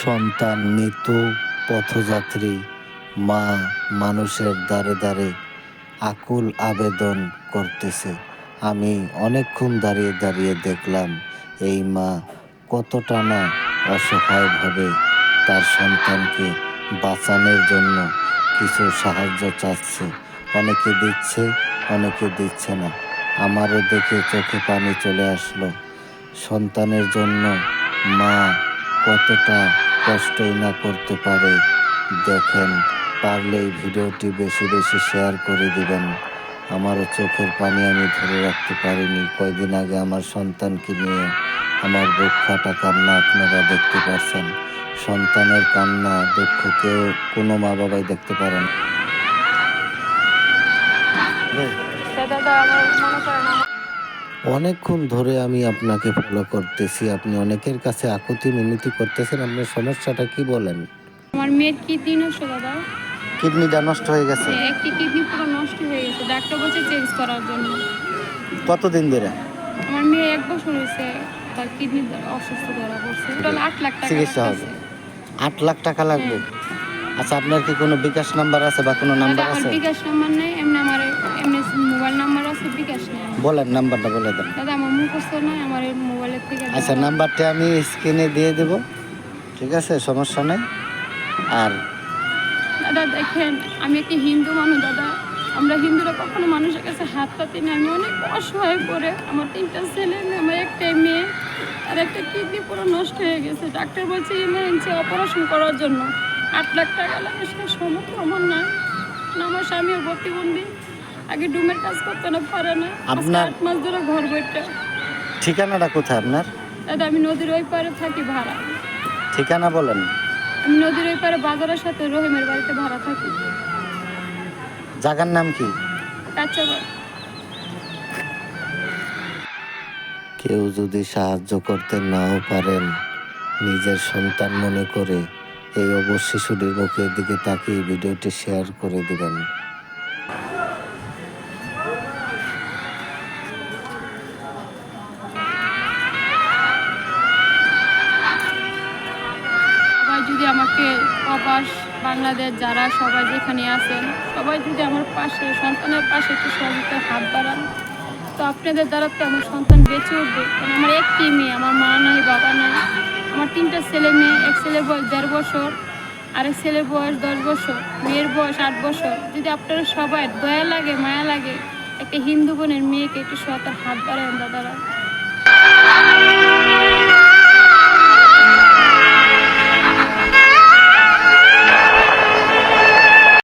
সন্তান মৃত্যু পথযাত্রী মা মানুষের দ্বারে দ্বারে আকুল আবেদন করতেছে। আমি অনেকক্ষণ দাঁড়িয়ে দাঁড়িয়ে দেখলাম এই মা কতটা না অসহায়ভাবে তার সন্তানকে বাঁচানোর জন্য কিছু সাহায্য চাচ্ছে। অনেকে দিচ্ছে, অনেকে দিচ্ছে না। আমারও দেখে চোখে পানি চলে আসলো। সন্তানের জন্য মা কতটা কষ্টই না করতে পারে। দেখেন, পারলে এই ভিডিওটি বেশি বেশি শেয়ার করে দিবেন। আমারও চোখের পানি আমি ধরে রাখতে পারিনি। কয়দিন আগে আমার সন্তানকে নিয়ে আমার বুক ফাটা কান্না আপনারা দেখতে পাচ্ছেন। সন্তানের কান্না দুঃখ কেউ কোনো মা বাবাই দেখতে পারেন। অনেকক্ষণ ধরে আমি আপনাকে ফলো করতেছি। আপনি অনেকের কাছে আকুতি মিনতি করতেছেন। আপনার সমস্যাটা কি বলেন? আমার মেয়ের কিডনি নষ্ট দাদা। কিডনিটা নষ্ট হয়ে গেছে? একটি কিডনি পুরো নষ্ট হয়ে গেছে, ডাক্তার বলছে চেঞ্জ করার জন্য। কতদিন ধরে? আমার মেয়ে 1 বছর হয়েছে, তার কিডনি অসুস্থ ধরা পড়ছে। টোটাল 8 লাখ টাকা চিকিৎসা হবে? 8 লাখ টাকা লাগবে? আচ্ছা, আপনার কি কোনো বিকাশ নাম্বার আছে বা কোনো নাম্বার আছে? আমার বিকাশ নাম্বার নেই, এমনি আমার এমনি মোবাইল নাম্বার আছে, বিকাশ নেই। বলেন, নাম্বারটা বলে দেন। দাদা আমার মুখস্থ নাই, আমার মোবাইলের থেকে। আচ্ছা, নাম্বারটা আমি স্ক্রিনে দিয়ে দেব, ঠিক আছে? সমস্যা নেই। আর দাদা দেখেন, আমি একটি হিন্দু মানুষ দাদা। আমরা হিন্দুরা কখনো মানুষের কাছে হাত পাতি না। আমি অনেক অসহায় করে, আমার 3টা ছেলে, আমার একটাই মেয়ে, আর একটা কিডনি পুরো নষ্ট হয়ে গেছে। ডাক্তার বলছে ইমার্জেন্সি অপারেশন করার জন্য 8 লাখ টাকা লাগে। সে সমর্থ আমার নাই। আমার স্বামীও প্রতিবন্ধী, আগে ডুমের কাজ করতে না পারে না। আপনার 8 মাস ধরে ঘর বইটা। ঠিকানাটা কোথায় আপনার? দাদা আমি নদীর ওই পারে থাকি ভাড়া। ঠিকানা বলেন। আমি নদীর ওই পারে বাজারের সাথে রহিমের বাড়িতে ভাড়া থাকি। জায়গার নাম কি? কাঁচাবাড়ি। কেউ যদি সাহায্য করতে নাও পারেন, নিজের সন্তান মনে করে এই অবশ শিশুটির মুখের দিকে তাকিয়ে ভিডিওটি শেয়ার করে দিবেন। সবাই যদি আমাকে প্রবাস বাংলাদেশ যারা সবাই যেখানে আছেন, সবাই যদি আমার পাশে, সন্তানের পাশে একটু সহযোগিতার হাত বাড়ান, তো আপনাদের দ্বারা তো আমার সন্তান বেঁচে উঠবে। কারণ আমার একটি মেয়ে, আমার মা নাই, বাবা নাই। আমার 3টা ছেলে মেয়ে। এক ছেলের বয়স 1.5 বছর, আরেক ছেলের বয়স 10 বছর, মেয়ের বয়স 8 বছর। যদি আপনারা সবাই দয়া লাগে, মায়া লাগে, একটা হিন্দু বোনের মেয়েকে একটু সহায়তার হাত বাড়ান দাদারা।